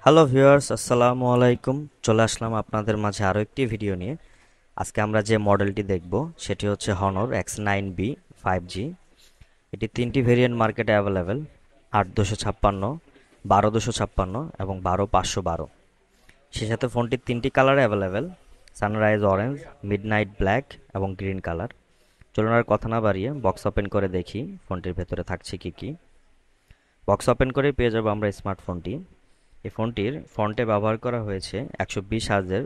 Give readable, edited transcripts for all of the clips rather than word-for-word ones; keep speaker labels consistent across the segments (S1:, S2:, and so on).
S1: Hello viewers, আসসালামু আলাইকুম। চলে আসলাম আপনাদের মাঝে আরও একটি ভিডিও নিয়ে। আজকে আমরা যে মডেলটি দেখব সেটি হচ্ছে হনর X9B 5G। এটি তিনটি ভেরিয়েন্ট মার্কেটে অ্যাভেলেবেল: ৮ ২৫৬, ১২ ২৫৬ এবং ১২ ৫১২। সে সাথে ফোনটির তিনটি colour available: sunrise orange, midnight black এবং গ্রিন কালার। চলুন আর কথা না বাড়িয়ে বক্স ওপেন করে দেখি ফোনটির ভেতরে থাকছে কি কি। বক্স ওপেন করে পেয়ে যাবো আমরা স্মার্টফোনটি। এই ফোনটির ফ্রন্টে ব্যবহার করা হয়েছে ১২০ হার্জের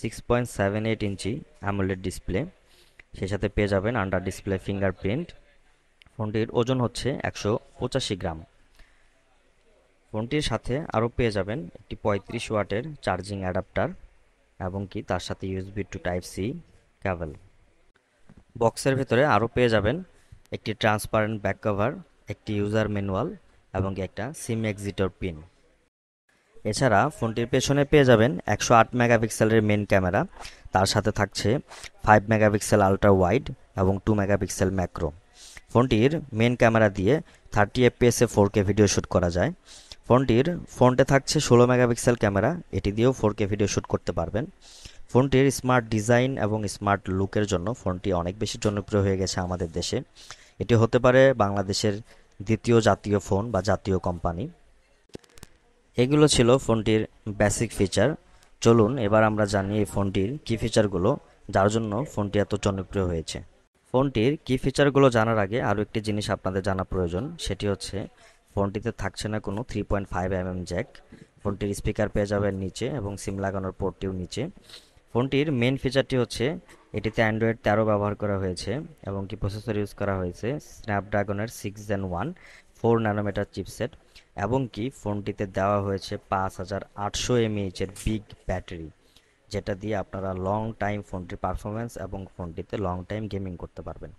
S1: 6.78 ইঞ্চি অ্যামোলেড ডিসপ্লে। সেই সাথে পেয়ে যাবেন আন্ডার ডিসপ্লে ফিঙ্গারপ্রিন্ট। ফোনটির ওজন হচ্ছে ১৮৫ গ্রাম। ফোনটির সাথে আরও পেয়ে যাবেন একটি ৩৫ ওয়াটের চার্জিং অ্যাডাপ্টার এবং কি তার সাথে USB to type C cable. বক্সের ভেতরে আরও পেয়ে যাবেন একটি ট্রান্সপারেন্ট ব্যাক কভার, একটি ইউজার ম্যানুয়াল এবং একটা সিম এক্সিটর পিন। এছাড়া ফোনটির পেছনে পেয়ে যাবেন ১০৮ মেগাপিক্সেলের মেন ক্যামেরা, তার সাথে থাকছে ৫ মেগাপিক্সেল আলট্রা ওয়াইড এবং ২ মেগাপিক্সেল ম্যাক্রো। ফোনটির মেন ক্যামেরা দিয়ে 30 এফপিএসে 4K ভিডিও শ্যুট করা যায়। ফোনটির ফ্রন্টে থাকছে ১৬ মেগাপিক্সেল ক্যামেরা, এটি দিয়েও 4K ভিডিও শ্যুট করতে পারবেন। ফোনটির স্মার্ট ডিজাইন এবং স্মার্ট লুকের জন্য ফোনটি অনেক বেশি জনপ্রিয় হয়ে গেছে আমাদের দেশে। এটি হতে পারে বাংলাদেশের দ্বিতীয় জাতীয় ফোন বা জাতীয় কোম্পানি। এগুলো ছিল ফোনটির বেসিক ফিচার। চলুন এবার আমরা জানি এই ফোনটির কি ফিচারগুলো, যার জন্য ফোনটি এত জনপ্রিয় হয়েছে। ফোনটির কি ফিচারগুলো জানার আগে আরও একটি জিনিস আপনাদের জানা প্রয়োজন, সেটি হচ্ছে ফোনটিতে থাকছে না কোনো 3.5 mm জ্যাক। ফোনটির স্পিকার পেয়ে যাবেন নিচে এবং সিম লাগানোর পোর্টটিও নিচে। ফোনটির মেন ফিচারটি হচ্ছে এটিতে অ্যান্ড্রয়েড ১৩ ব্যবহার করা হয়েছে এবং কি প্রসেসর ইউজ করা হয়েছে স্ন্যাপড্রাগনের 6 Gen 1 4 ন্যানোমিটার চিপসেট এবং কি ফোনটিতে দেওয়া হয়েছে 5800 mAh এর বিগ ব্যাটারি, যেটা দিয়ে আপনারা লং টাইম ফোনটির পারফরমেন্স এবং ফোনটিতে লং টাইম গেমিং করতে পারবেন।